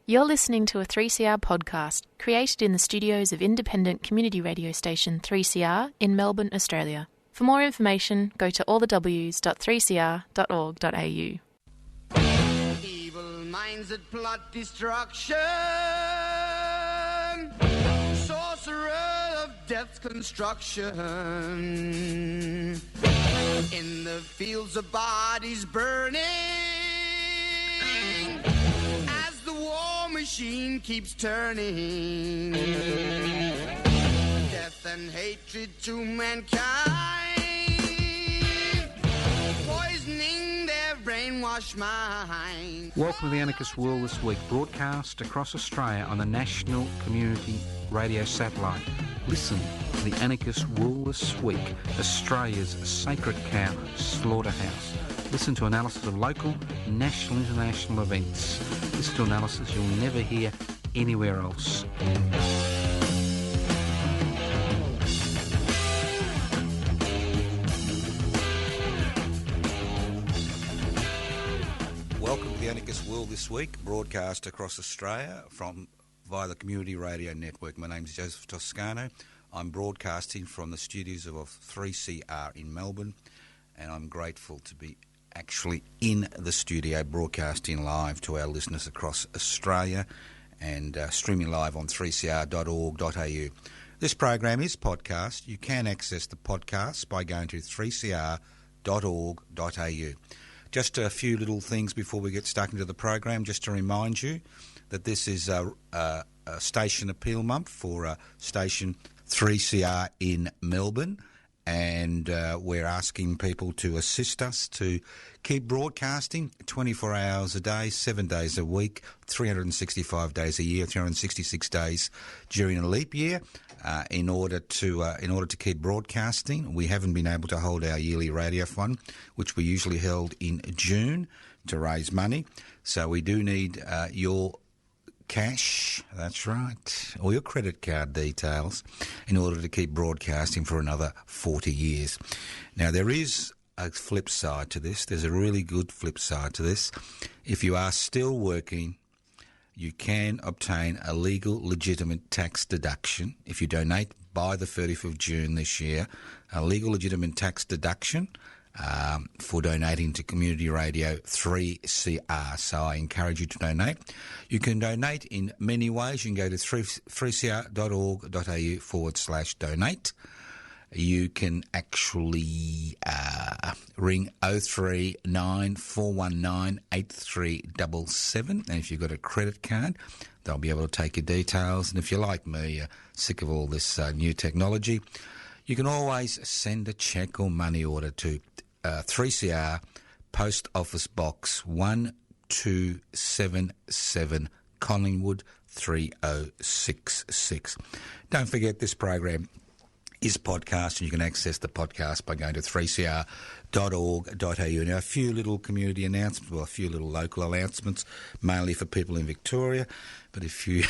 You're listening to a 3CR podcast created in the studios of independent community radio station 3CR in Melbourne, Australia. For more information, go to allthews.3cr.org.au. Evil minds that plot destruction, sorcerer of death's construction. In the fields of bodies burning, as the war machine keeps turning. Death and hatred to mankind, poisoning their brainwashed mind. Welcome to the Anarchist World This Week, broadcast across Australia on the National Community Radio Satellite. Listen to the Anarchist World This Week, Australia's sacred cow slaughterhouse. Listen to analysis of local, national, international events. Listen to analysis you'll never hear anywhere else. Welcome to the Anarchist World This Week, broadcast across Australia via the Community Radio Network. My name is Joseph Toscano. I'm broadcasting from the studios of 3CR in Melbourne, and I'm grateful to be actually in the studio broadcasting live to our listeners across Australia and streaming live on 3cr.org.au. This program is podcast. You can access the podcast by going to 3cr.org.au. Just a few little things before we get stuck into the program, just to remind you that this is a station appeal month for station 3CR in Melbourne, and we're asking people to assist us to keep broadcasting 24 hours a day, 7 days a week, 365 days a year, 366 days during a leap year. In order to keep broadcasting, we haven't been able to hold our yearly radio fund, which we usually held in June, to raise money. So we do need your cash, that's right, or your credit card details, in order to keep broadcasting for another 40 years. Now, there is a flip side to this. There's a really good flip side to this. If you are still working, you can obtain a legal, legitimate tax deduction if you donate by the 30th of June this year, a legal, legitimate tax deduction for donating to Community Radio 3CR. So I encourage you to donate. You can donate in many ways. You can go to 3cr.org.au/donate. You can actually ring 039419 8377, and if you've got a credit card, they'll be able to take your details. And if you're like me, you're sick of all this new technology, you can always send a cheque or money order to 3CR, Post Office Box 1277, Collingwood 3066. Don't forget, this program is podcast, and you can access the podcast by going to 3cr.org.au. Now, a few little community announcements, well, a few little local announcements, mainly for people in Victoria, but if you,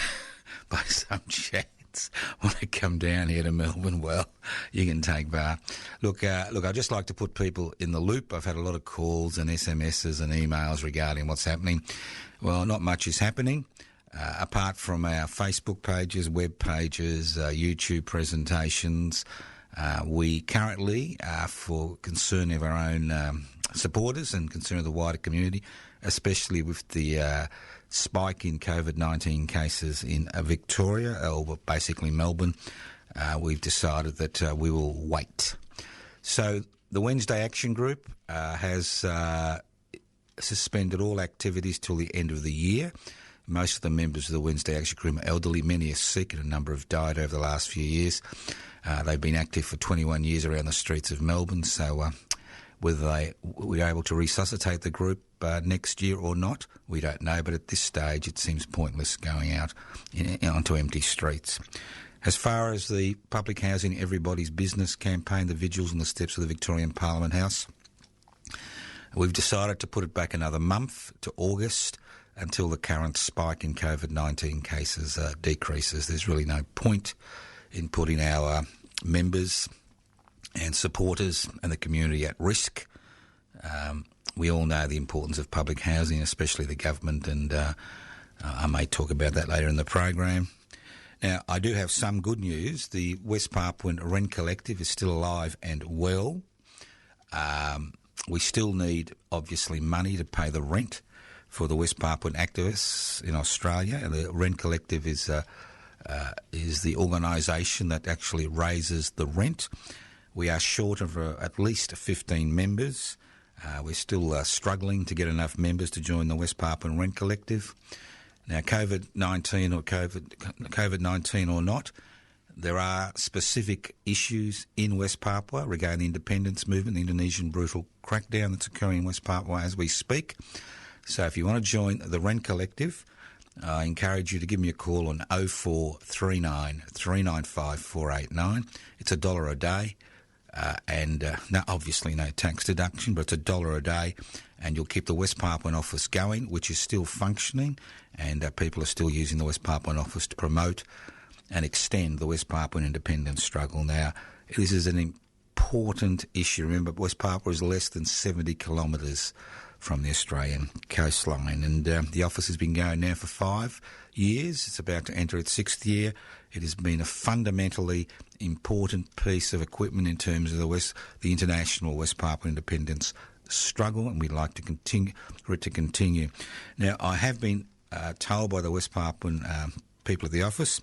by some chance, want to come down here to Melbourne, well, you can take part. Look, I'd just like to put people in the loop. I've had a lot of calls and SMSs and emails regarding what's happening. Well, not much is happening. Apart from our Facebook pages, web pages, YouTube presentations, we currently, for concern of our own supporters and concern of the wider community, especially with the spike in COVID-19 cases in Victoria, or basically Melbourne, we've decided that we will wait. So the Wednesday Action Group has suspended all activities till the end of the year. Most of the members of the Wednesday Action Group are elderly. Many are sick, and a number have died over the last few years. They've been active for 21 years around the streets of Melbourne, so whether we're able to resuscitate the group next year or not, we don't know, but at this stage it seems pointless going out onto empty streets. As far as the Public Housing Everybody's Business campaign, the vigils on the steps of the Victorian Parliament House, we've decided to put it back another month to August, until the current spike in COVID-19 cases decreases. There's really no point in putting our members and supporters and the community at risk. We all know the importance of public housing, especially the government and I may talk about that later in the program. Now, I do have some good news. The West Papuan Rent Collective is still alive and well. We still need, obviously, money to pay the rent for the West Papuan activists in Australia. And the Rent Collective is the organisation that actually raises the rent. We are short of at least 15 members. We're still struggling to get enough members to join the West Papuan Rent Collective. Now, COVID-19 or not, there are specific issues in West Papua regarding the independence movement, the Indonesian brutal crackdown that's occurring in West Papua as we speak. So if you want to join the Rent Collective, I encourage you to give me a call on 0439 395 489. It's $1 a day. Obviously no tax deduction, but it's $1 a day, and you'll keep the West Papuan office going, which is still functioning, and people are still using the West Papuan office to promote and extend the West Papuan independence struggle. Now, this is an important issue. Remember, West Papua is less than 70 kilometres from the Australian coastline, and the office has been going now for 5 years. It's about to enter its 6th year. It has been a fundamentally important piece of equipment in terms of the international West Papua independence struggle, and we'd like to continue for it to continue. Now, I have been told by the West Papuan people at the office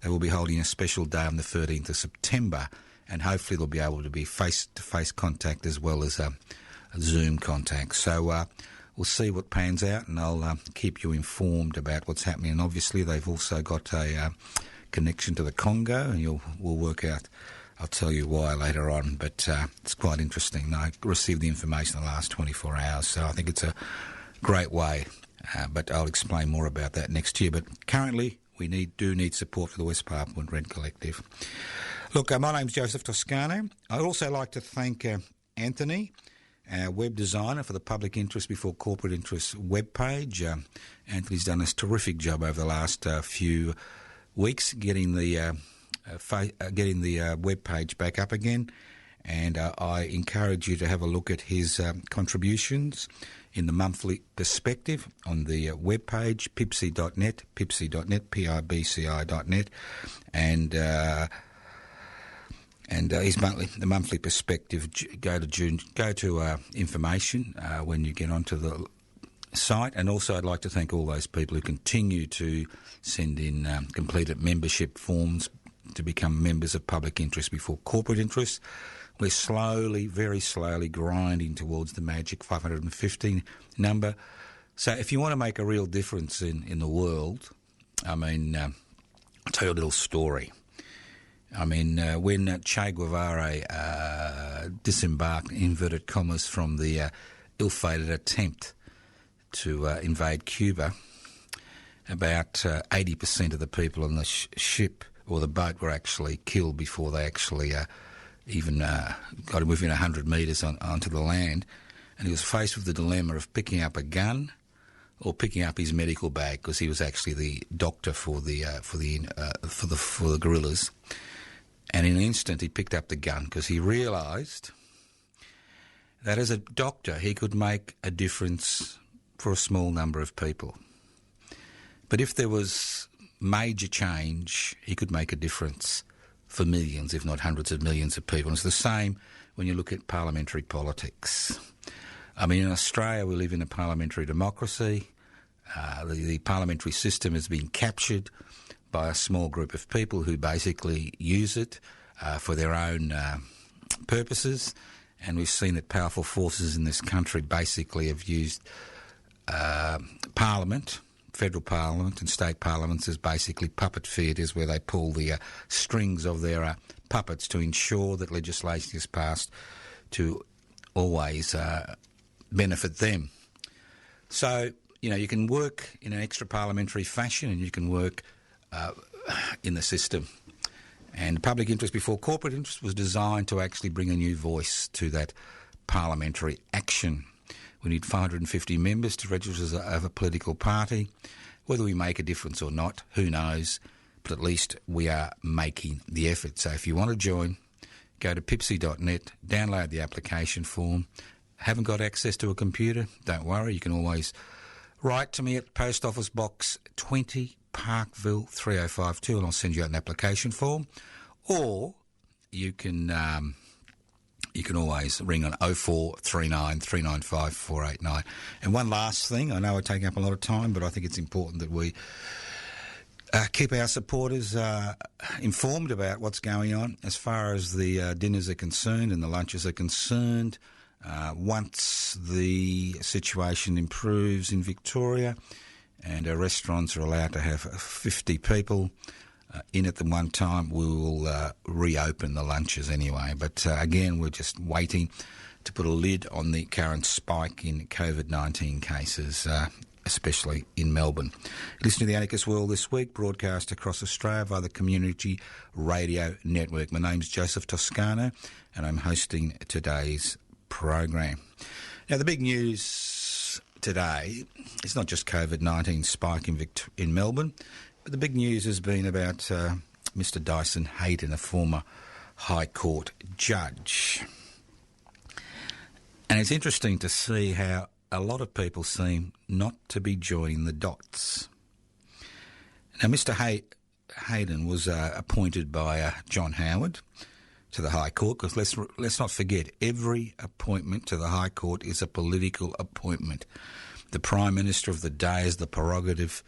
they will be holding a special day on the 13th of September, and hopefully there'll be able to be face-to-face contact as well as a Zoom contact. So we'll see what pans out, and I'll keep you informed about what's happening. And obviously they've also got a connection to the Congo, and we'll work out. I'll tell you why later on, but it's quite interesting. I received the information in the last 24 hours, so I think it's a great way, but I'll explain more about that next year. But currently, we do need support for the West Papuan Rent Collective. Look, my name's Joseph Toscano. I'd also like to thank Anthony, our web designer, for the Public Interest Before Corporate Interest webpage. Anthony's done a terrific job over the last few weeks getting the web page back up again, and I encourage you to have a look at his contributions in the monthly perspective on the web page, pibci.net, pibci.net, and the monthly perspective. Go to information when you get onto the site. And also I'd like to thank all those people who continue to send in completed membership forms to become members of Public Interest Before Corporate Interest. We're slowly, very slowly grinding towards the magic 550 number. So if you want to make a real difference in the world, I'll tell you a little story. When Che Guevara disembarked, inverted commas, from the ill-fated attempt to invade Cuba, about 80% of the people on the ship or the boat were actually killed before they actually even got him within 100 metres onto the land, and he was faced with the dilemma of picking up a gun or picking up his medical bag, because he was actually the doctor for the guerrillas. And in an instant, he picked up the gun because he realised that as a doctor, he could make a difference for a small number of people. But if there was major change, he could make a difference for millions, if not hundreds of millions of people. And it's the same when you look at parliamentary politics. In Australia, we live in a parliamentary democracy. The parliamentary system has been captured by a small group of people who basically use it for their own purposes. And we've seen that powerful forces in this country basically have used Parliament, federal Parliament and state parliaments, as basically puppet theatres where they pull the strings of their puppets to ensure that legislation is passed to always benefit them. So, you can work in an extra parliamentary fashion, and you can work in the system. And Public Interest Before Corporate Interest was designed to actually bring a new voice to that parliamentary action. We need 550 members to register as a political party. Whether we make a difference or not, who knows, but at least we are making the effort. So if you want to join, go to pibci.net, download the application form. Haven't got access to a computer? Don't worry, you can always Write to me at Post Office Box 20, Parkville 3052, and I'll send you out an application form. Or you can always ring on 0439 395 489. And one last thing, I know we're taking up a lot of time, but I think it's important that we keep our supporters informed about what's going on as far as the dinners are concerned and the lunches are concerned. Once the situation improves in Victoria and our restaurants are allowed to have 50 people in at the one time, we will reopen the lunches anyway. But again, we're just waiting to put a lid on the current spike in COVID-19 cases, especially in Melbourne. Listen to the Anarchist World This Week, broadcast across Australia via the Community Radio Network. My name's Joseph Toscano, and I'm hosting today's program. Now, the big news today is not just COVID-19 spike in Melbourne, but the big news has been about Mr. Dyson Hayden, a former High Court judge. And it's interesting to see how a lot of people seem not to be joining the dots. Now, Mr. Hayden was appointed by John Howard to the High Court, because let's not forget, every appointment to the High Court is a political appointment. The Prime Minister of the day has the prerogative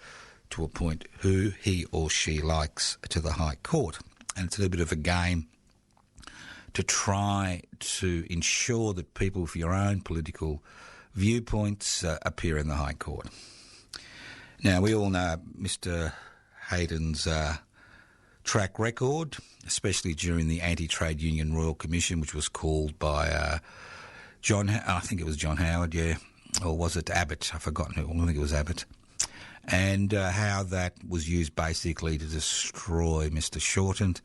to appoint who he or she likes to the High Court. And it's a little bit of a game to try to ensure that people with your own political viewpoints appear in the High Court. Now, we all know Mr. Hayden's track record, especially during the Anti-Trade Union Royal Commission, which was called by I think it was John Howard, yeah, or was it Abbott? I've forgotten who. I think it was Abbott. And how that was used basically to destroy Mr. Shorten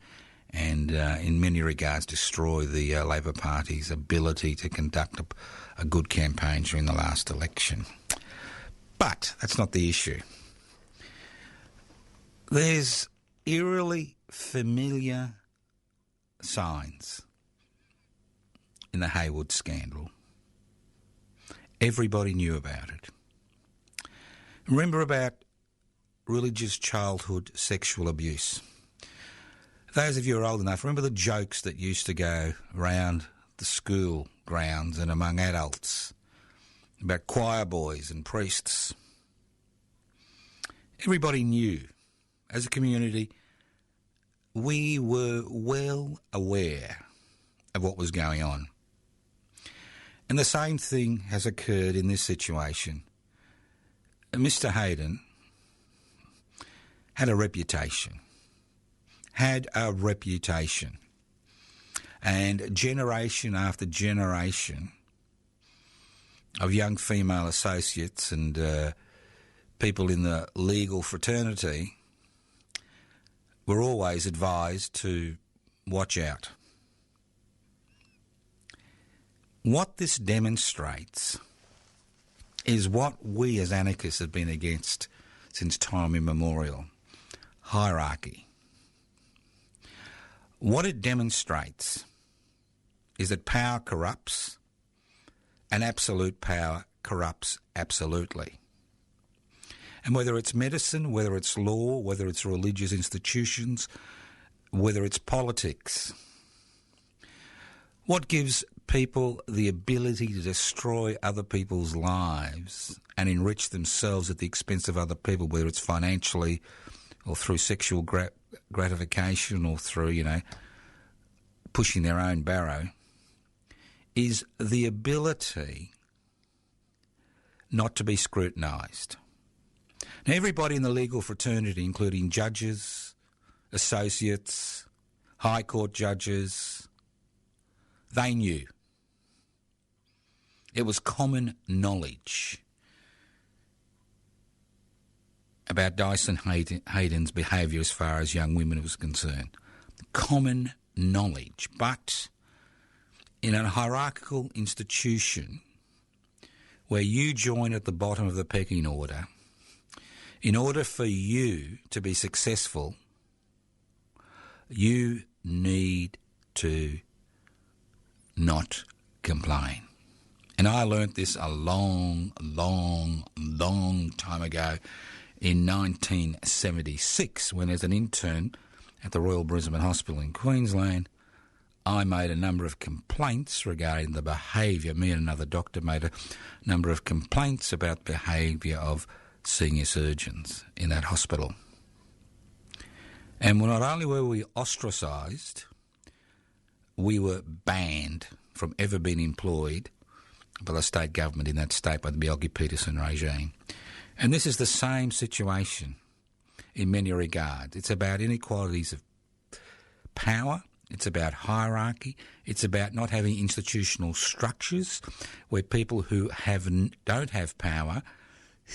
and in many regards destroy the Labor Party's ability to conduct a good campaign during the last election. But that's not the issue. There's eerily familiar signs in the Haywood scandal. Everybody knew about it. Remember about religious childhood sexual abuse. Those of you who are old enough, remember the jokes that used to go around the school grounds and among adults about choir boys and priests. Everybody knew. As a community, we were well aware of what was going on. And the same thing has occurred in this situation. Mr. Hayden had a reputation. And generation after generation of young female associates and people in the legal fraternity were always advised to watch out. What this demonstrates is what we as anarchists have been against since time immemorial: hierarchy. What it demonstrates is that power corrupts, and absolute power corrupts absolutely. And whether it's medicine, whether it's law, whether it's religious institutions, whether it's politics, what gives people the ability to destroy other people's lives and enrich themselves at the expense of other people, whether it's financially or through sexual gratification or through, pushing their own barrow, is the ability not to be scrutinised. Now, everybody in the legal fraternity, including judges, associates, High Court judges, they knew. It was common knowledge about Dyson Hayden's behaviour as far as young women was concerned. Common knowledge. But in a hierarchical institution where you join at the bottom of the pecking order, in order for you to be successful, you need to not complain. And I learnt this a long, long, long time ago in 1976 when, as an intern at the Royal Brisbane Hospital in Queensland, I made a number of complaints regarding the behaviour. Me and another doctor made a number of complaints about the behaviour of senior surgeons in that hospital. And not only were we ostracised, we were banned from ever being employed by the state government in that state, by the Bjelke-Petersen regime. And this is the same situation in many regards. It's about inequalities of power, it's about hierarchy, it's about not having institutional structures where people who don't have power,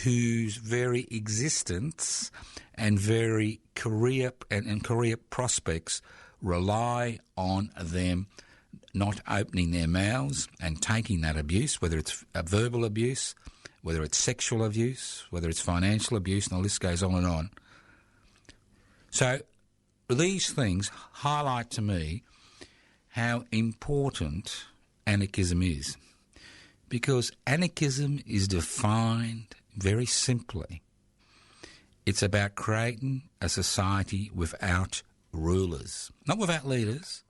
whose very existence and very career and career prospects rely on them not opening their mouths and taking that abuse, whether it's a verbal abuse, whether it's sexual abuse, whether it's financial abuse, and the list goes on and on. So these things highlight to me how important anarchism is, because anarchism is defined very simply. It's about creating a society without rulers, not without leaders,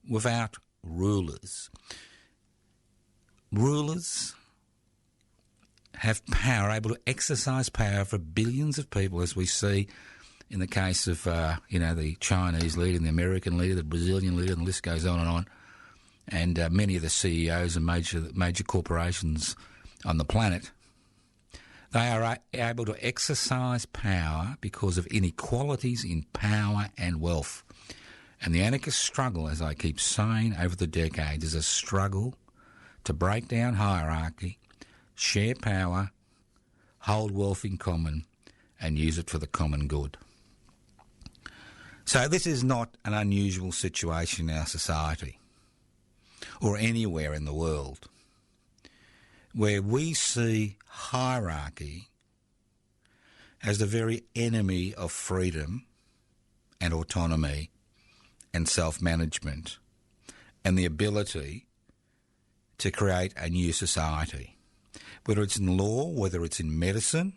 without rulers. Rulers have power, able to exercise power for billions of people, as we see in the case of, the Chinese leader, the American leader, the Brazilian leader, and the list goes on, and many of the CEOs and major corporations on the planet. They are able to exercise power because of inequalities in power and wealth. And the anarchist struggle, as I keep saying over the decades, is a struggle to break down hierarchy, share power, hold wealth in common, and use it for the common good. So this is not an unusual situation in our society or anywhere in the world, where we see hierarchy as the very enemy of freedom and autonomy and self-management and the ability to create a new society. Whether it's in law, whether it's in medicine,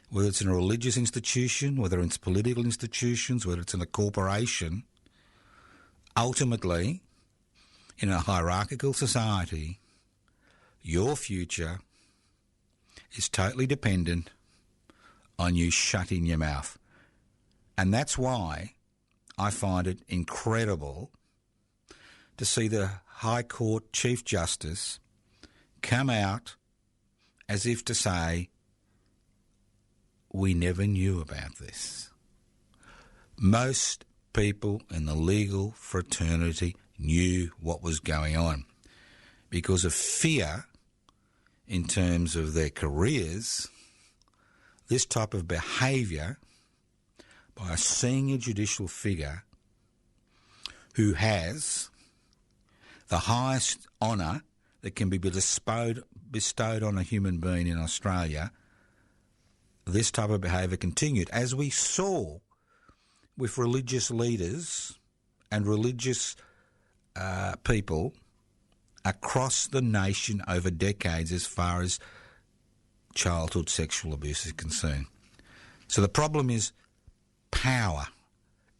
whether it's in a religious institution, whether it's political institutions, whether it's in a corporation, ultimately, in a hierarchical society, your future is totally dependent on you shutting your mouth. And that's why I find it incredible to see the High Court Chief Justice come out as if to say, we never knew about this. Most people in the legal fraternity knew what was going on. Because of fear in terms of their careers, this type of behaviour by a senior judicial figure who has the highest honour that can be bestowed on a human being in Australia, this type of behaviour continued, as we saw with religious leaders and religious people across the nation over decades as far as childhood sexual abuse is concerned. So the problem is power,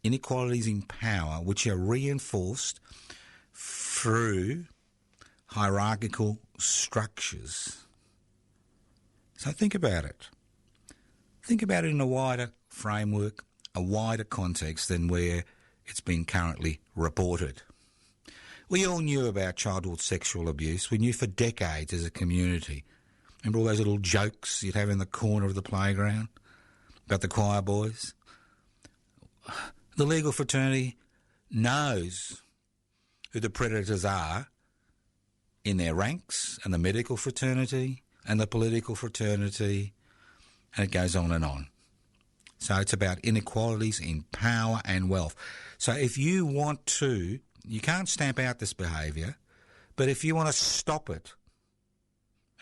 inequalities in power, which are reinforced through hierarchical structures. So think about it. Think about it in a wider framework, a wider context than where it's been currently reported. We all knew about childhood sexual abuse. We knew for decades as a community. Remember all those little jokes you'd have in the corner of the playground about the choir boys? The legal fraternity knows who the predators are in their ranks, and the medical fraternity and the political fraternity, and it goes on and on. So it's about inequalities in power and wealth. So if you want to, you can't stamp out this behaviour, but if you want to stop it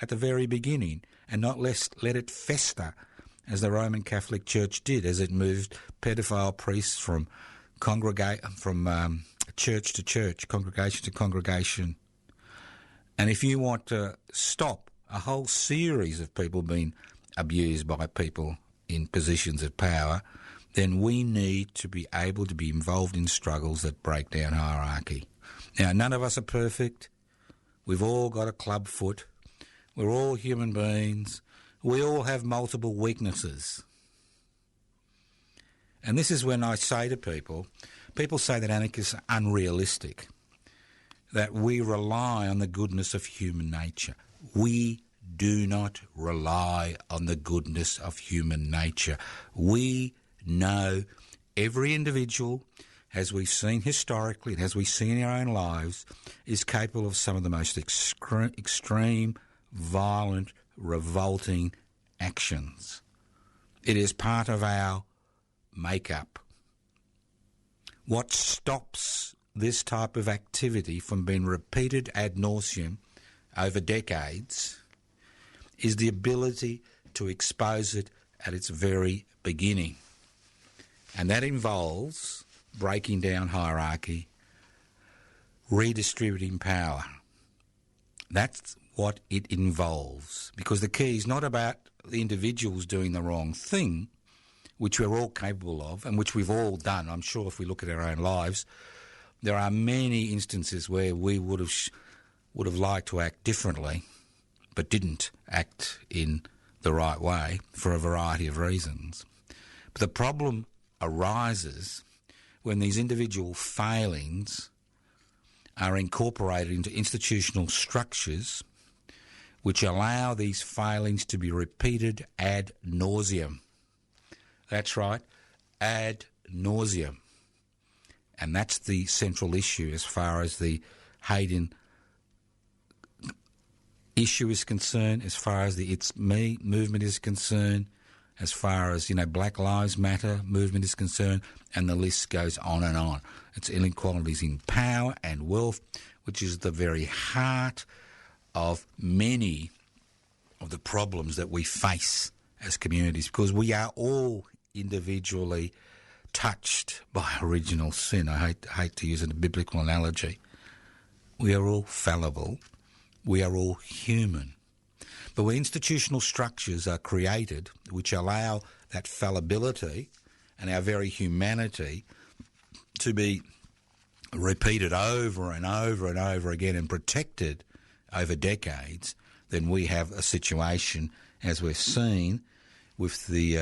at the very beginning and not let it fester, as the Roman Catholic Church did, as it moved pedophile priests from church to church, congregation to congregation, And if you want to stop a whole series of people being abused by people in positions of power, then we need to be able to be involved in struggles that break down hierarchy. Now, none of us are perfect. We've all got a club foot. We're all human beings. We all have multiple weaknesses. And this is when I say to people say that anarchists are unrealistic, that we rely on the goodness of human nature. We do not rely on the goodness of human nature. We know every individual, as we've seen historically and as we see in our own lives, is capable of some of the most extreme, violent, revolting actions. It is part of our makeup. What stops this type of activity from being repeated ad nauseum over decades is the ability to expose it at its very beginning. And that involves breaking down hierarchy, redistributing power. That's what it involves. Because the key is not about the individuals doing the wrong thing, which we're all capable of and which we've all done. I'm sure if we look at our own lives, there are many instances where we would have liked to act differently but didn't act in the right way for a variety of reasons. But the problem arises when these individual failings are incorporated into institutional structures which allow these failings to be repeated ad nauseum. That's right, ad nauseum. And that's the central issue as far as the Hayden issue is concerned, as far as the It's Me movement is concerned, as far as, Black Lives Matter movement is concerned, and the list goes on and on. It's inequalities in power and wealth, which is the very heart of many of the problems that we face as communities, because we are all individually touched by original sin. I hate to use a biblical analogy. We are all fallible. We are all human. But when institutional structures are created which allow that fallibility and our very humanity to be repeated over and over and over again and protected over decades, then we have a situation, as we've seen, with the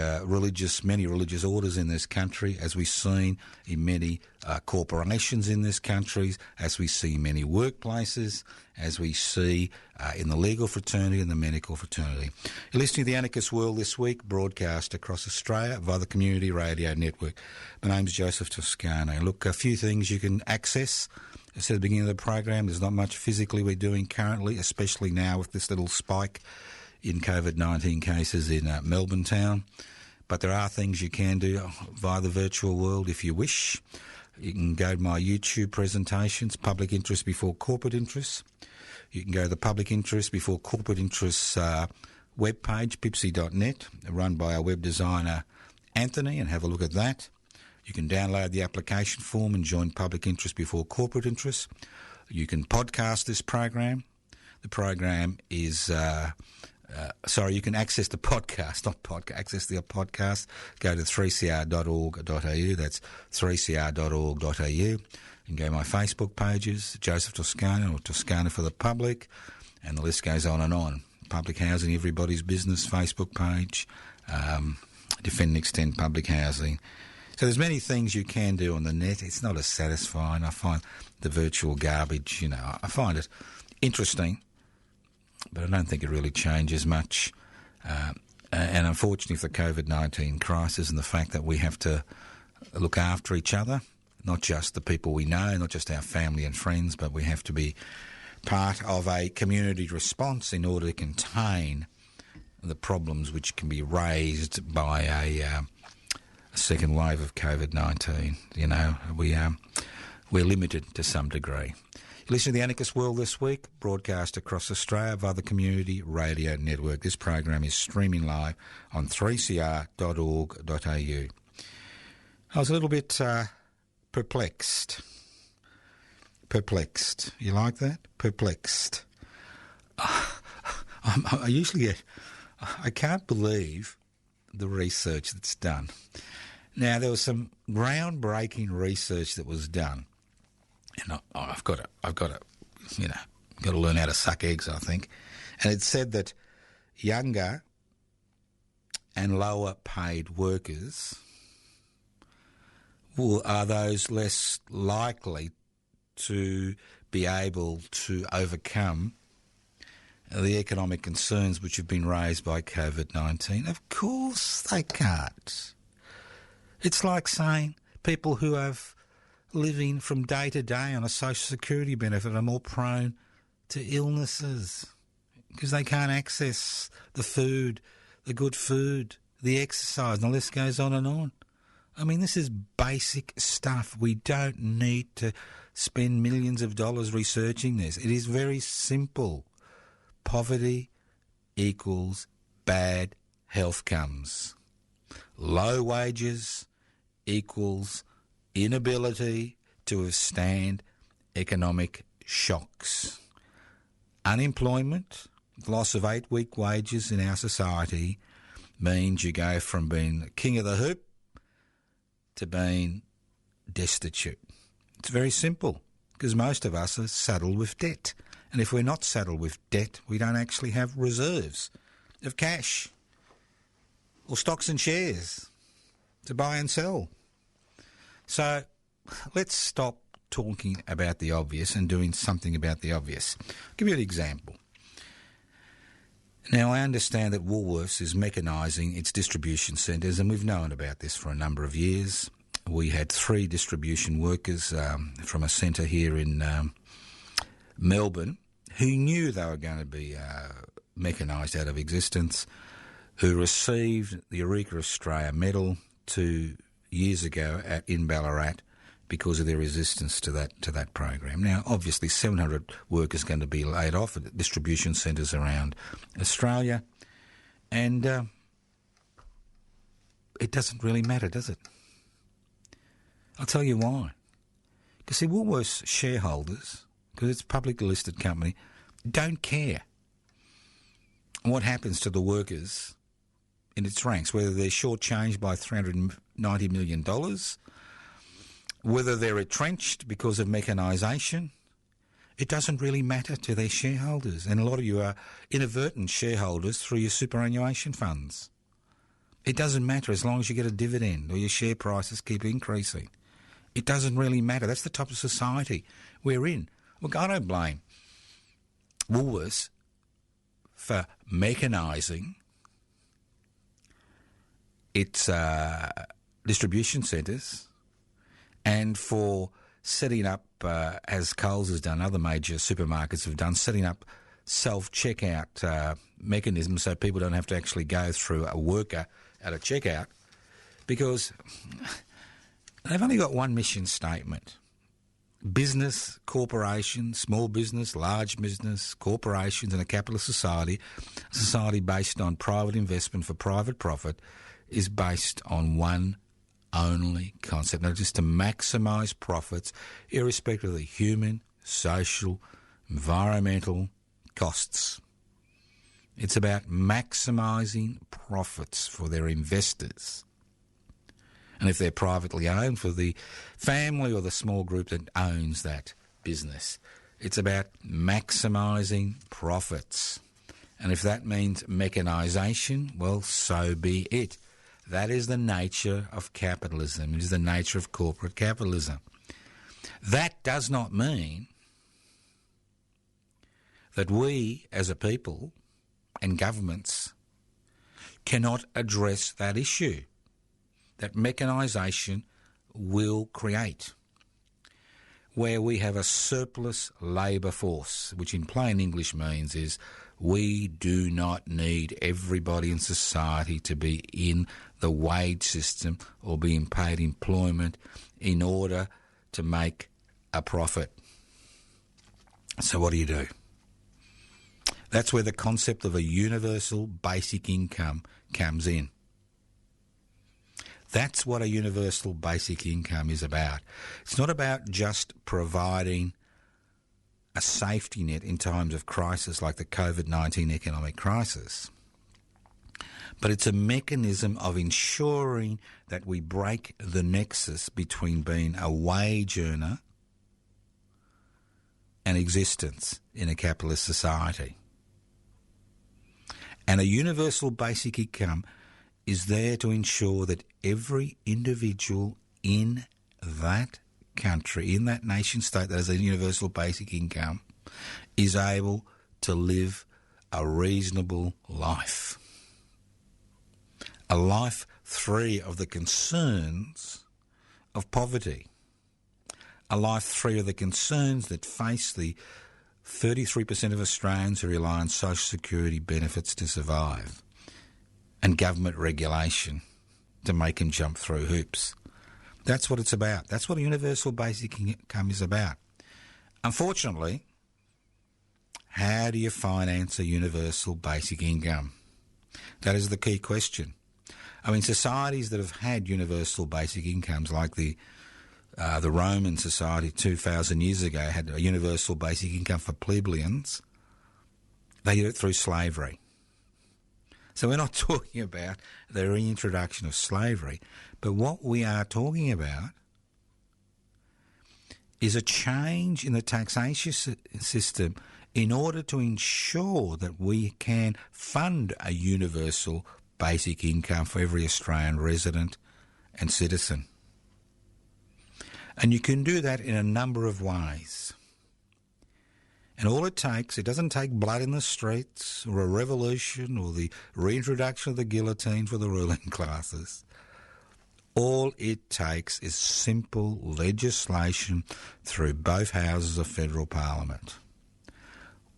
many religious orders in this country, as we've seen in many corporations in this country, as we see in many workplaces, as we see in the legal fraternity and the medical fraternity. You're listening to The Anarchist World This Week, broadcast across Australia via the Community Radio Network. My name's Joseph Toscano. Look, a few things you can access. As I said at the beginning of the program, there's not much physically we're doing currently, especially now with this little spike in COVID-19 cases in Melbourne town. But there are things you can do via the virtual world if you wish. You can go to my YouTube presentations, Public Interest Before Corporate Interests. You can go to the Public Interest Before Corporate Interests webpage, pipsy.net, run by our web designer Anthony, and have a look at that. You can download the application form and join Public Interest Before Corporate Interests. You can podcast this program. The program is... you can access the podcast, access the podcast. Go to 3cr.org.au. That's 3cr.org.au. You can go to my Facebook pages, Joseph Toscano or Toscano for the Public, and the list goes on and on. Public Housing, Everybody's Business Facebook page, Defend and Extend Public Housing. So there's many things you can do on the net. It's not as satisfying. I find the virtual garbage, I find it interesting, but I don't think it really changes much. And unfortunately for the COVID-19 crisis and the fact that we have to look after each other, not just the people we know, not just our family and friends, but we have to be part of a community response in order to contain the problems which can be raised by a second wave of COVID-19. We're limited to some degree. Listen to The Anarchist World This Week, broadcast across Australia via the Community Radio Network. This program is streaming live on 3cr.org.au. I was a little bit perplexed. Perplexed. You like that? Perplexed. I usually get... I can't believe the research that's done. Now, there was some groundbreaking research that was done, and I've got to learn how to suck eggs, I think. And it said that younger and lower paid workers are those less likely to be able to overcome the economic concerns which have been raised by COVID-19. Of course they can't. It's like saying people who have living from day to day on a social security benefit are more prone to illnesses because they can't access the food, the good food, the exercise, and the list goes on and on. I mean, this is basic stuff. We don't need to spend millions of dollars researching this. It is very simple. Poverty equals bad health comes. Low wages equals inability to withstand economic shocks. Unemployment, loss of 8-week wages in our society means you go from being king of the hoop to being destitute. It's very simple because most of us are saddled with debt. And if we're not saddled with debt, we don't actually have reserves of cash or stocks and shares to buy and sell. So let's stop talking about the obvious and doing something about the obvious. I'll give you an example. Now, I understand that Woolworths is mechanising its distribution centres, and we've known about this for a number of years. We had 3 distribution workers from a centre here in Melbourne who knew they were going to be mechanised out of existence, who received the Eureka Australia medal 2 years ago in Ballarat because of their resistance to that program. Now, obviously, 700 workers are going to be laid off at distribution centres around Australia, and it doesn't really matter, does it? I'll tell you why. Because, see, Woolworths shareholders, because it's a publicly listed company, don't care what happens to the workers in its ranks, whether they're shortchanged by $390 million, whether they're retrenched because of mechanisation. It doesn't really matter to their shareholders. And a lot of you are inadvertent shareholders through your superannuation funds. It doesn't matter as long as you get a dividend or your share prices keep increasing. It doesn't really matter. That's the type of society we're in. Look, I don't blame Woolworths for mechanising its distribution centres and for setting up, as Coles has done, other major supermarkets have done, setting up self-checkout mechanisms so people don't have to actually go through a worker at a checkout, because they've only got one mission statement. Business, corporations, small business, large business, corporations in a capitalist society, a society based on private investment for private profit, is based on one only concept, not just to maximise profits, irrespective of the human, social, environmental costs. It's about maximising profits for their investors. And if they're privately owned, for the family or the small group that owns that business. It's about maximising profits. And if that means mechanisation, well, so be it. That is the nature of capitalism. It is the nature of corporate capitalism. That does not mean that we as a people and governments cannot address that issue that mechanisation will create, where we have a surplus labour force, which in plain English means is we do not need everybody in society to be in the wage system or being paid employment in order to make a profit. So what do? That's where the concept of a universal basic income comes in. That's what a universal basic income is about. It's not about just providing a safety net in times of crisis like the COVID-19 economic crisis, but it's a mechanism of ensuring that we break the nexus between being a wage earner and existence in a capitalist society. And a universal basic income is there to ensure that every individual in that country, in that nation state that has a universal basic income, is able to live a reasonable life. A life free of the concerns of poverty. A life free of the concerns that face the 33% of Australians who rely on social security benefits to survive and government regulation to make them jump through hoops. That's what it's about. That's what a universal basic income is about. Unfortunately, how do you finance a universal basic income? That is the key question. I mean, societies that have had universal basic incomes, like the Roman society 2,000 years ago had a universal basic income for plebeians, they did it through slavery. So we're not talking about the reintroduction of slavery, but what we are talking about is a change in the taxation system in order to ensure that we can fund a universal basic income for every Australian resident and citizen. And you can do that in a number of ways. And all it takes, it doesn't take blood in the streets or a revolution or the reintroduction of the guillotine for the ruling classes. All it takes is simple legislation through both houses of federal parliament.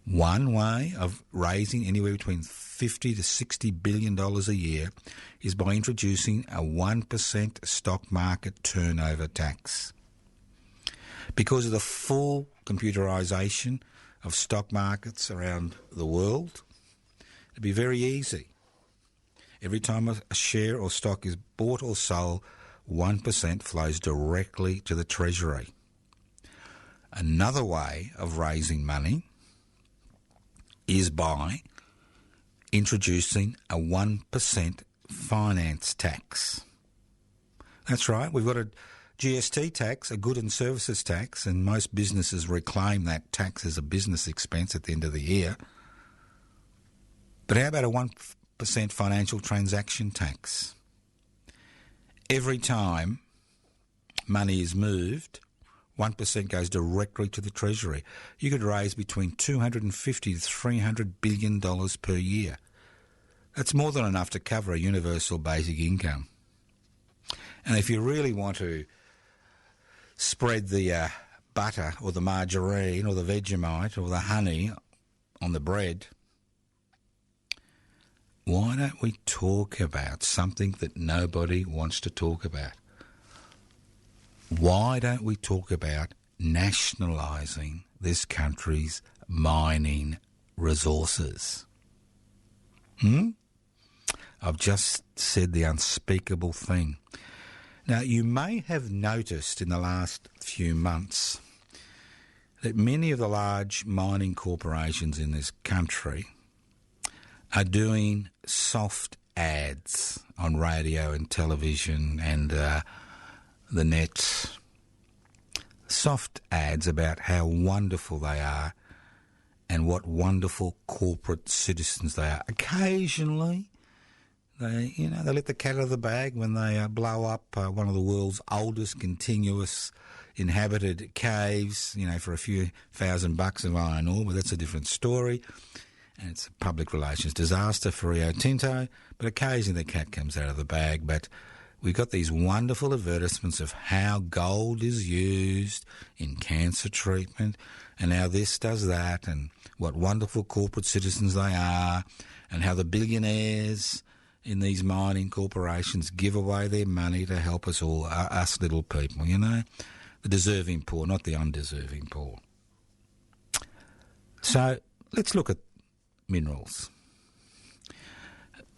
One way of raising anywhere between $50 to $60 billion a year is by introducing a 1% stock market turnover tax. Because of the full computerisation of stock markets around the world, it'd be very easy. Every time a share or stock is bought or sold, 1% flows directly to the Treasury. Another way of raising money is by introducing a 1% finance tax. That's right, we've got a GST tax, a good and services tax, and most businesses reclaim that tax as a business expense at the end of the year. But how about a 1% financial transaction tax? Every time money is moved, 1% goes directly to the Treasury. You could raise between $250 to $300 billion per year. That's more than enough to cover a universal basic income. And if you really want to spread the butter or the margarine or the Vegemite or the honey on the bread, why don't we talk about something that nobody wants to talk about? Why don't we talk about nationalising this country's mining resources? I've just said the unspeakable thing. Now, you may have noticed in the last few months that many of the large mining corporations in this country are doing soft ads on radio and television and the net. Soft ads about how wonderful they are and what wonderful corporate citizens they are. Occasionally, they let the cat out of the bag when they blow up one of the world's oldest continuous inhabited caves, for a few $1,000 of iron ore, but that's a different story. And it's a public relations disaster for Rio Tinto, but occasionally the cat comes out of the bag. But we've got these wonderful advertisements of how gold is used in cancer treatment and how this does that and what wonderful corporate citizens they are and how the billionaires in these mining corporations give away their money to help us all, us little people, the deserving poor, not the undeserving poor. So let's look at minerals.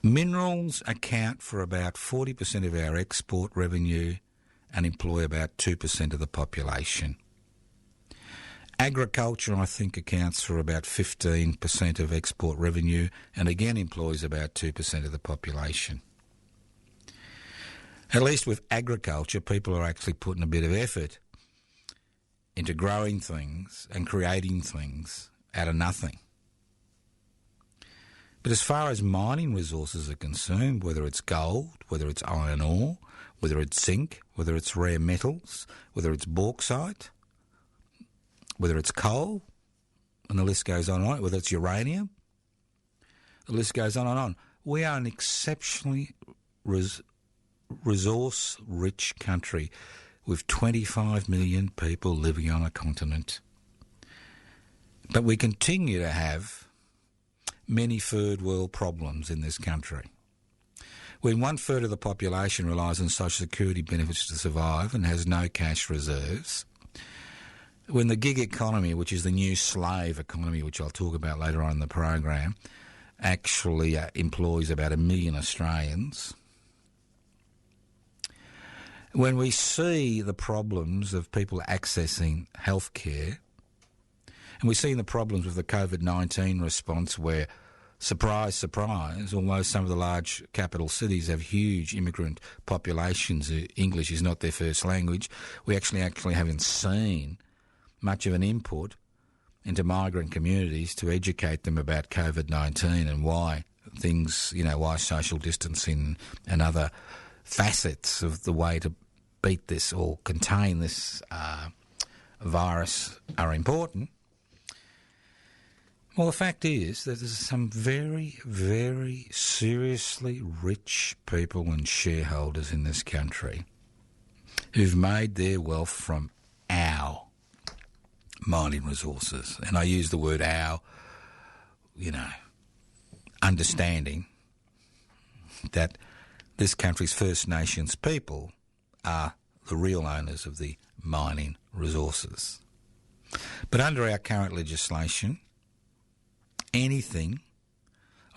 Minerals account for about 40% of our export revenue and employ about 2% of the population. Agriculture, I think, accounts for about 15% of export revenue and again employs about 2% of the population. At least with agriculture, people are actually putting a bit of effort into growing things and creating things out of nothing. But as far as mining resources are concerned, whether it's gold, whether it's iron ore, whether it's zinc, whether it's rare metals, whether it's bauxite, whether it's coal, and the list goes on and on, whether it's uranium, the list goes on and on. We are an exceptionally resource-rich country with 25 million people living on a continent. But we continue to have many third world problems in this country. When 1/3 of the population relies on social security benefits to survive and has no cash reserves, when the gig economy, which is the new slave economy, which I'll talk about later on in the program, actually employs about 1 million Australians, when we see the problems of people accessing healthcare, and we see the problems with the COVID-19 response where, surprise, surprise, although some of the large capital cities have huge immigrant populations, English is not their first language, we actually haven't seen much of an input into migrant communities to educate them about COVID-19 and why things, why social distancing and other facets of the way to beat this or contain this virus are important. Well, the fact is that there's some very, very seriously rich people and shareholders in this country who've made their wealth from our mining resources. And I use the word our, understanding that this country's First Nations people are the real owners of the mining resources. But under our current legislation, anything,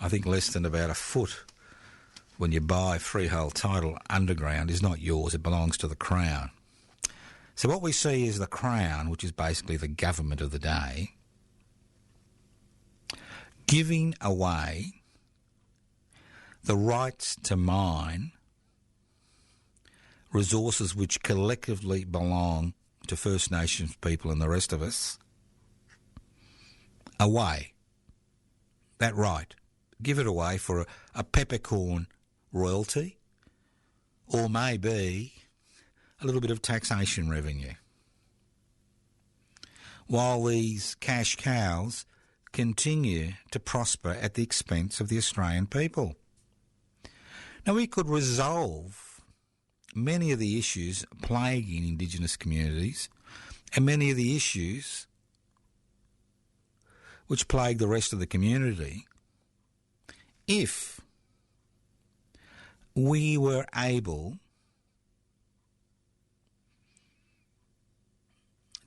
I think less than about a foot, when you buy freehold title underground, is not yours, it belongs to the Crown. So what we see is the Crown, which is basically the government of the day, giving away the rights to mine resources which collectively belong to First Nations people and the rest of us away. That right. Give it away for a peppercorn royalty or maybe a little bit of taxation revenue, while these cash cows continue to prosper at the expense of the Australian people. Now, we could resolve many of the issues plaguing Indigenous communities and many of the issues which plague the rest of the community if we were able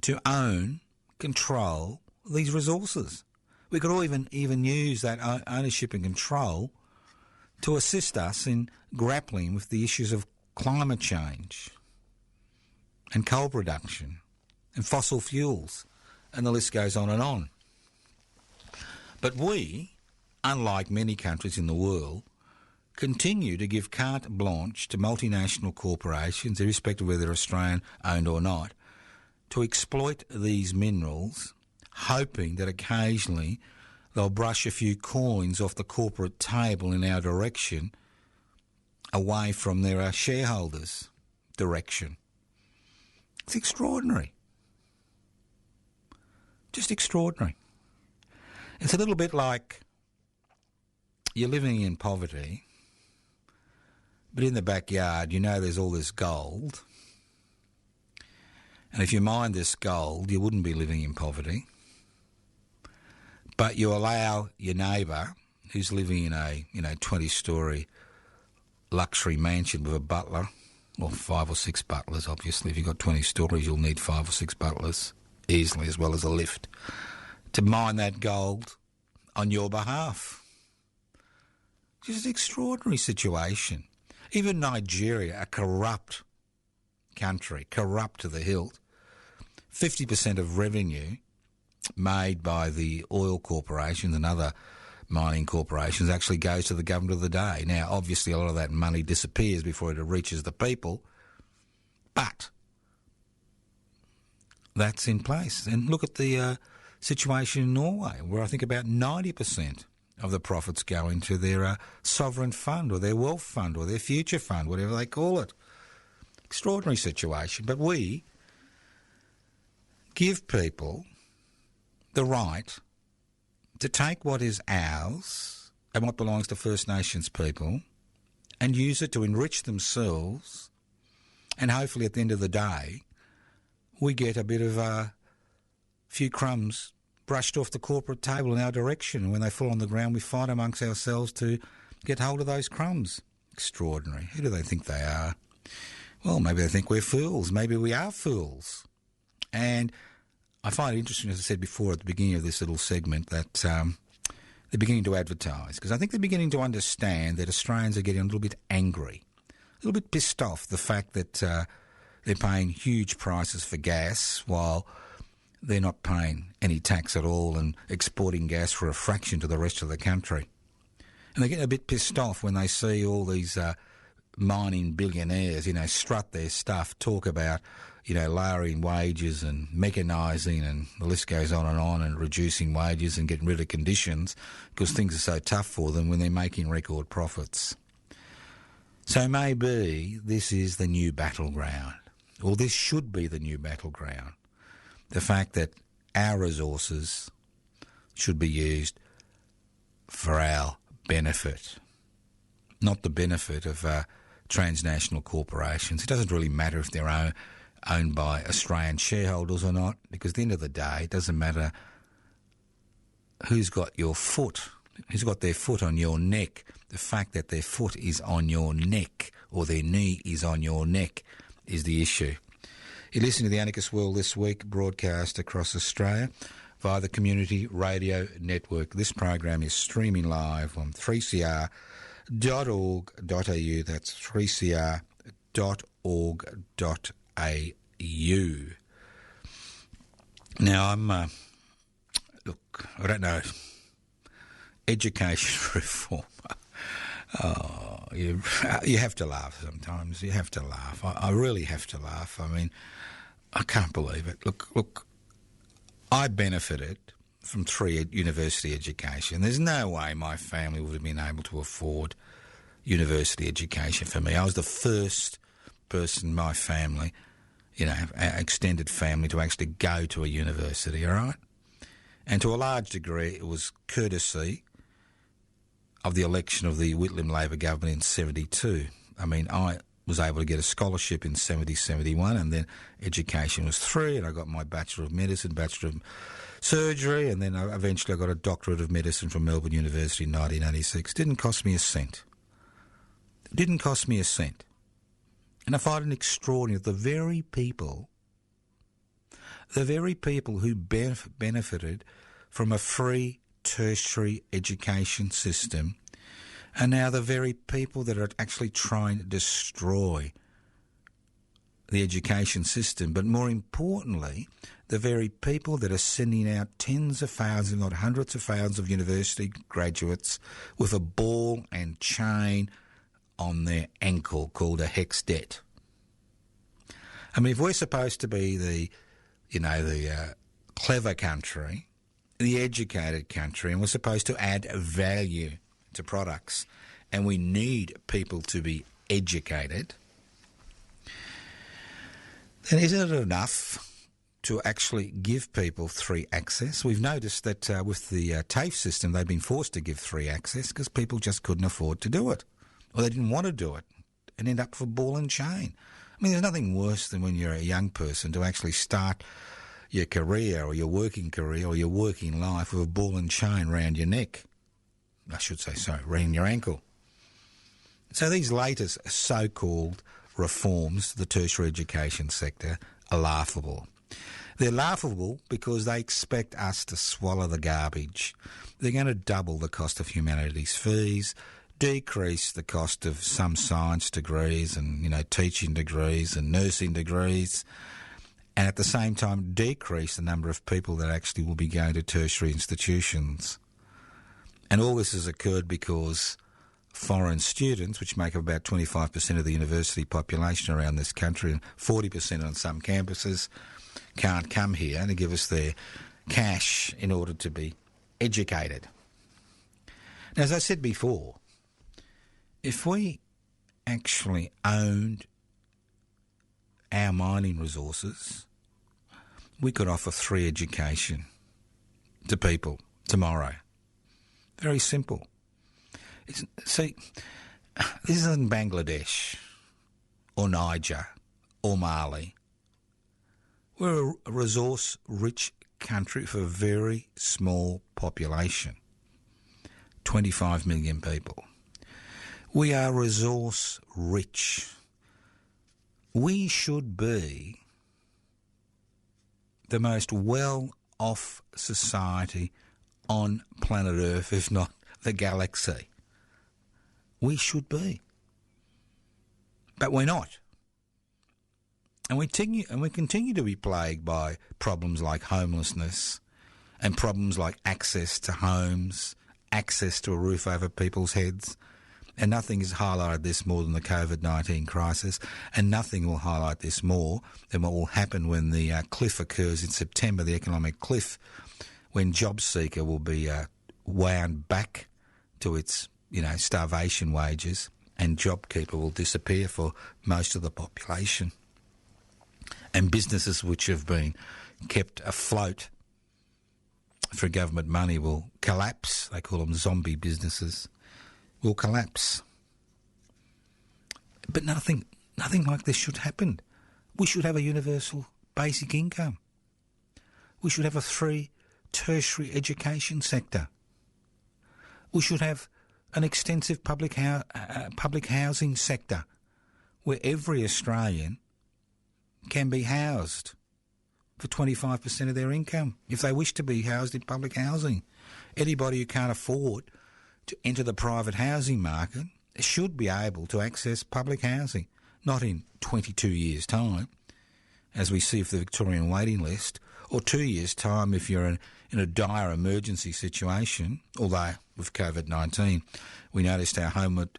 to own, control these resources. We could all even use that ownership and control to assist us in grappling with the issues of climate change and coal production and fossil fuels, and the list goes on and on. But we, unlike many countries in the world, continue to give carte blanche to multinational corporations, irrespective of whether they're Australian owned or not, to exploit these minerals, hoping that occasionally they'll brush a few coins off the corporate table in our direction, away from their shareholders' direction. It's extraordinary. Just extraordinary. It's a little bit like you're living in poverty, but in the backyard there's all this gold, and if you mined this gold you wouldn't be living in poverty, but you allow your neighbour who's living in a 20-storey luxury mansion with a butler, or 5 or 6 butlers obviously. If you've got 20 stories you'll need 5 or 6 butlers easily, as well as a lift, to mine that gold on your behalf. Just an extraordinary situation. Even Nigeria, a corrupt country, corrupt to the hilt, 50% of revenue made by the oil corporations and other mining corporations actually goes to the government of the day. Now, obviously, a lot of that money disappears before it reaches the people, but that's in place. And look at the situation in Norway, where I think about 90% of the profits go into their sovereign fund or their wealth fund or their future fund, whatever they call it. Extraordinary situation. But we give people the right to take what is ours and what belongs to First Nations people and use it to enrich themselves, and hopefully at the end of the day we get a bit of a few crumbs brushed off the corporate table in our direction, and when they fall on the ground we fight amongst ourselves to get hold of those crumbs. Extraordinary. Who do they think they are? Well, maybe they think we're fools. Maybe we are fools. And I find it interesting, as I said before at the beginning of this little segment, that they're beginning to advertise, because I think they're beginning to understand that Australians are getting a little bit angry, a little bit pissed off the fact that they're paying huge prices for gas while they're not paying any tax at all and exporting gas for a fraction to the rest of the country. And they get a bit pissed off when they see all these mining billionaires, strut their stuff, talk about, lowering wages and mechanising, and the list goes on, and reducing wages and getting rid of conditions because things are so tough for them when they're making record profits. So maybe this is the new battleground, or this should be the new battleground. The fact that our resources should be used for our benefit, not the benefit of transnational corporations. It doesn't really matter if they're owned by Australian shareholders or not, because at the end of the day, it doesn't matter who's got their foot on your neck. The fact that their foot is on your neck or their knee is on your neck is the issue. You're listening to the Anarchist World This Week, broadcast across Australia via the Community Radio Network. This program is streaming live on 3cr.org.au. That's 3cr.org.au. Now, I don't know, education reform. Oh, you have to laugh sometimes. You have to laugh. I really have to laugh. I mean, I can't believe it. Look, I benefited from 3 university education. There's no way my family would have been able to afford university education for me. I was the first person in my family, our extended family, to actually go to a university, all right? And to a large degree, it was courtesy of the election of the Whitlam Labor government in 72. I mean, I was able to get a scholarship in 71, and then education was free, and I got my Bachelor of Medicine, Bachelor of Surgery, and then eventually I got a Doctorate of Medicine from Melbourne University in 1986. Didn't cost me a cent. It didn't cost me a cent. And I find it extraordinary that the very people who benefited from a free tertiary education system are now the very people that are actually trying to destroy the education system, but more importantly, the very people that are sending out tens of thousands, if not hundreds of thousands of university graduates with a ball and chain on their ankle called a HEX debt. I mean, if we're supposed to be the clever country, the educated country, and we're supposed to add value to products, and we need people to be educated, then isn't it enough to actually give people 3 access? We've noticed that with the TAFE system, they've been forced to give 3 access because people just couldn't afford to do it, or they didn't want to do it, and end up for ball and chain. I mean, there's nothing worse than when you're a young person to actually start your career or your working career or your working life with a ball and chain round your neck. I should say, sorry, round your ankle. So these latest so-called reforms to the tertiary education sector are laughable. They're laughable because they expect us to swallow the garbage. They're going to double the cost of humanities fees, decrease the cost of some science degrees and, teaching degrees and nursing degrees, and at the same time decrease the number of people that actually will be going to tertiary institutions. And all this has occurred because foreign students, which make up about 25% of the university population around this country and 40% on some campuses, can't come here and give us their cash in order to be educated. Now, as I said before, if we actually owned our mining resources, we could offer free education to people tomorrow. Very simple. See, this isn't Bangladesh or Niger or Mali. We're a resource-rich country for a very small population, 25 million people. We are resource-rich. We should be the most well-off society on planet Earth, if not the galaxy. We should be. But we're not. And we continue to be plagued by problems like homelessness and problems like access to homes, access to a roof over people's heads. And nothing has highlighted this more than the COVID-19 crisis, and nothing will highlight this more than what will happen when the cliff occurs in September, the economic cliff, when JobSeeker will be wound back to its, starvation wages, and JobKeeper will disappear for most of the population. And businesses which have been kept afloat for government money will collapse. They call them zombie businesses. Will collapse. But nothing like this should happen. We should have a universal basic income. We should have a free tertiary education sector. We should have an extensive public housing sector where every Australian can be housed for 25% of their income if they wish to be housed in public housing. Anybody who can't afford to enter the private housing market should be able to access public housing, not in 22 years' time, as we see for the Victorian waiting list, or 2 years' time if you're in a dire emergency situation, although with COVID-19 we noticed our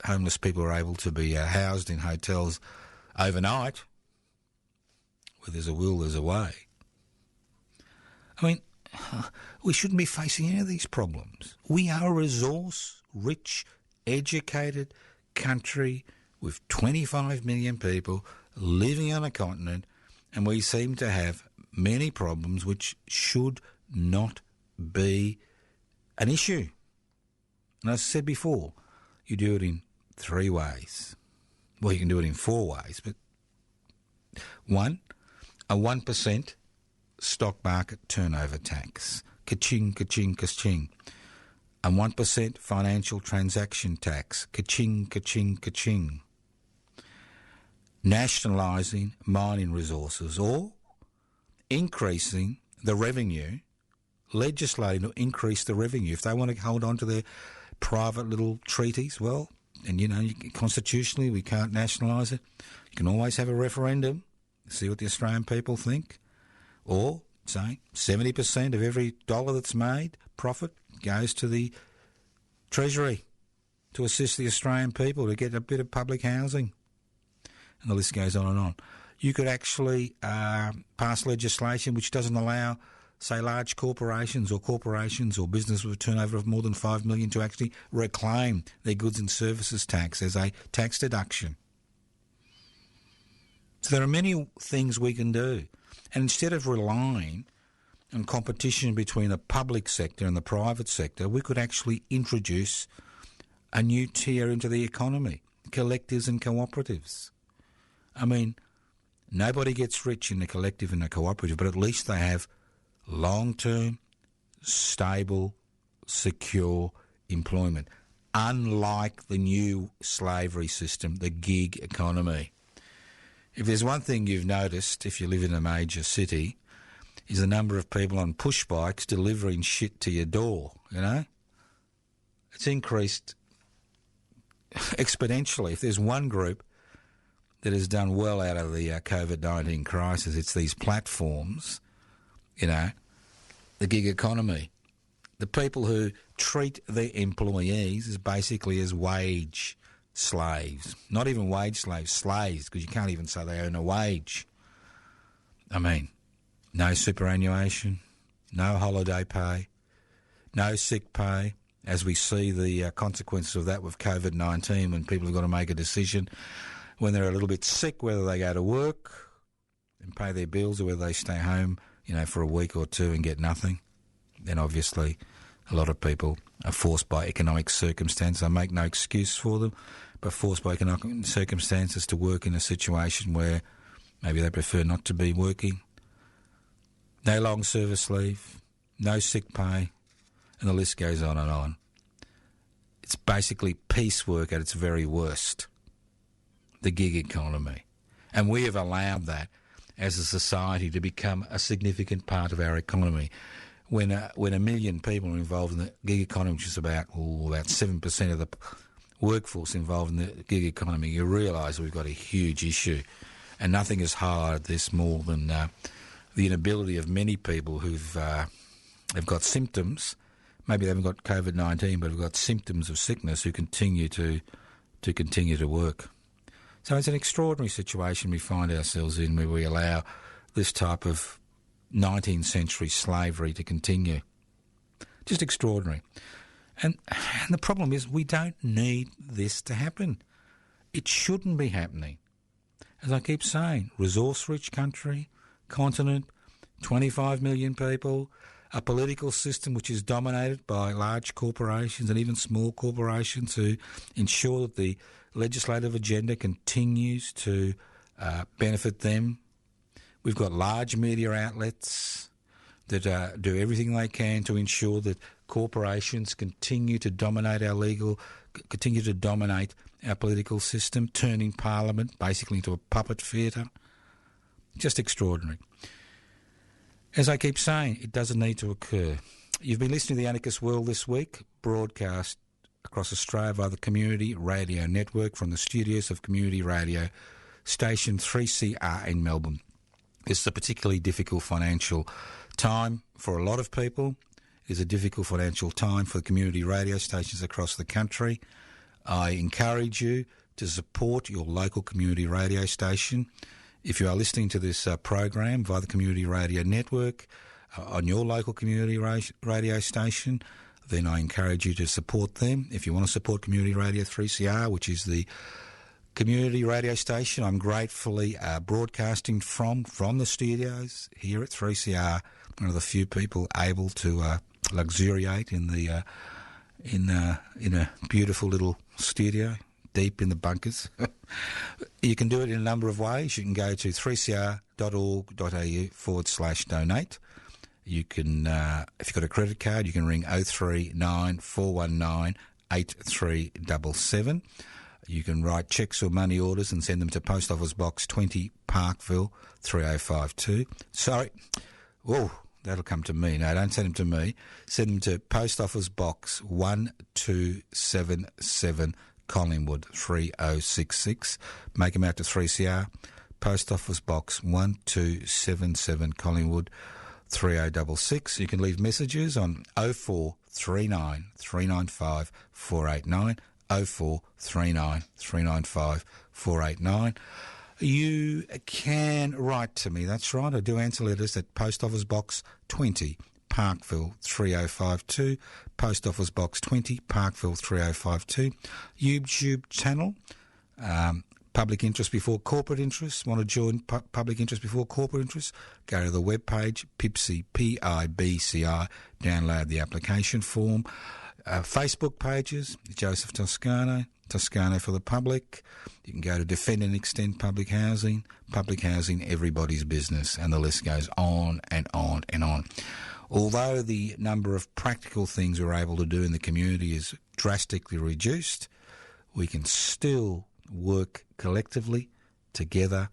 homeless people are able to be housed in hotels overnight. Where there's a will, there's a way. I mean, we shouldn't be facing any of these problems. We are a resource-rich, educated country with 25 million people living on a continent, and we seem to have many problems which should not be an issue. And as I said before, you do it in 3 ways. Well, you can do it in 4 ways, but 1, a 1% stock market turnover tax. Ka-ching, ka-ching, ka-ching. A 1% financial transaction tax. Ka-ching, ka-ching, ka-ching. Nationalising mining resources, or increasing the revenue, legislating to increase the revenue. If they want to hold on to their private little treaties, well, and constitutionally we can't nationalise it. You can always have a referendum, see what the Australian people think, or say 70% of every dollar that's made, profit, goes to the Treasury to assist the Australian people to get a bit of public housing. And the list goes on and on. You could actually pass legislation which doesn't allow, say, large corporations or businesses with a turnover of more than 5 million to actually reclaim their goods and services tax as a tax deduction. So there are many things we can do. And instead of relying on competition between the public sector and the private sector, we could actually introduce a new tier into the economy, collectives and cooperatives. I mean, nobody gets rich in a collective and a cooperative, but at least they have long-term, stable, secure employment, unlike the new slavery system, the gig economy. If there's one thing you've noticed if you live in a major city, is the number of people on push bikes delivering shit to your door, It's increased exponentially. If there's one group that has done well out of the COVID-19 crisis. It's these platforms, the gig economy. The people who treat their employees as basically as wage slaves. Not even wage slaves, because you can't even say they earn a wage. I mean, no superannuation, no holiday pay, no sick pay, as we see the consequences of that with COVID-19 when people have got to make a decision when they're a little bit sick, whether they go to work and pay their bills or whether they stay home, for a week or two and get nothing. Then obviously a lot of people are forced by economic circumstances. I make no excuse for them, but forced by economic circumstances to work in a situation where maybe they prefer not to be working. No long service leave, no sick pay, and the list goes on and on. It's basically piecework at its very worst, the gig economy. And we have allowed that as a society to become a significant part of our economy. When a million people are involved in the gig economy, which is about 7% of the workforce involved in the gig economy, you realise we've got a huge issue. And nothing has highlighted this more than the inability of many people who've have got symptoms. Maybe they haven't got COVID-19, but have got symptoms of sickness who continue to work. So it's an extraordinary situation we find ourselves in, where we allow this type of 19th century slavery to continue. Just extraordinary. And the problem is we don't need this to happen. It shouldn't be happening. As I keep saying, resource-rich country, continent, 25 million people, a political system which is dominated by large corporations and even small corporations who ensure that the legislative agenda continues to benefit them. We've got large media outlets that do everything they can to ensure that corporations continue to dominate continue to dominate our political system, turning Parliament basically into a puppet theatre. Just extraordinary. As I keep saying, it doesn't need to occur. You've been listening to The Anarchist World this week, broadcast across Australia via the Community Radio Network from the studios of Community Radio Station 3CR in Melbourne. This is a particularly difficult financial time for a lot of people. It is a difficult financial time for the community radio stations across the country. I encourage you to support your local community radio station. If you are listening to this program via the Community Radio Network on your local community radio station, then I encourage you to support them. If you want to support Community Radio 3CR, which is the community radio station I'm gratefully broadcasting from the studios here at 3CR, one of the few people able to luxuriate in a beautiful little studio deep in the bunkers. You can do it in a number of ways. You can go to 3cr.org.au/donate. You can, if you've got a credit card, you can ring 039 419 8377. You can write cheques or money orders and send them to Post Office Box 20, Parkville 3052. Sorry. Oh, that'll come to me. No, don't send them to me. Send them to Post Office Box 1277, Collingwood 3066. Make them out to 3CR. Post Office Box 1277, Collingwood 3066. You can leave messages on 0439 395 489. 0439 395 489. You can write to me, that's right, I do answer letters at Post Office Box 20, Parkville 3052, Post Office Box 20, Parkville 3052. YouTube channel, Public Interest Before Corporate Interest. Want to join Public Interest Before Corporate Interest? Go to the webpage, PIBCI, PIBCI, download the application form. Facebook pages, Joseph Toscano for the public. You can go to Defend and Extend Public Housing, everybody's business, and the list goes on and on and on. Although the number of practical things we're able to do in the community is drastically reduced, we can still work collectively together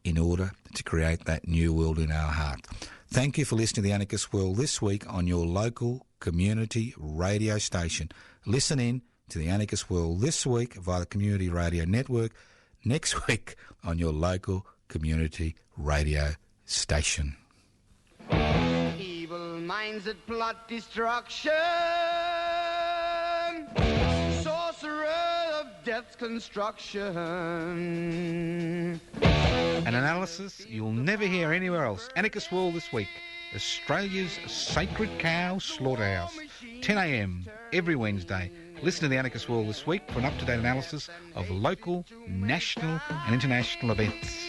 in order to create that new world in our heart. Thank you for listening to The Anarchist World this week on your local community radio station. Listen in to The Anarchist World this week via the Community Radio Network, next week on your local community radio station. Evil minds that plot destruction, sorcerer of death's construction. An analysis you'll never hear anywhere else. Anarchist World this week. Australia's sacred cow slaughterhouse. 10 a.m. every Wednesday. Listen to the Anarchist World this week for an up-to-date analysis of local, national and international events.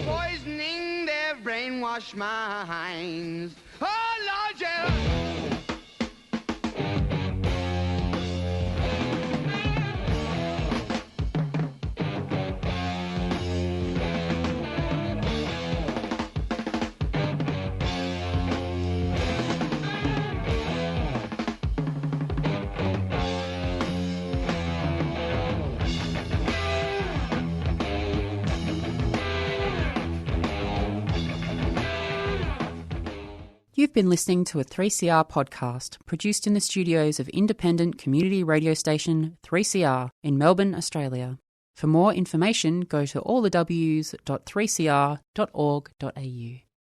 Poisoning their brainwashed minds. Oh, Lord, yeah. You've been listening to a 3CR podcast produced in the studios of independent community radio station 3CR in Melbourne, Australia. For more information, go to allthews.3cr.org.au.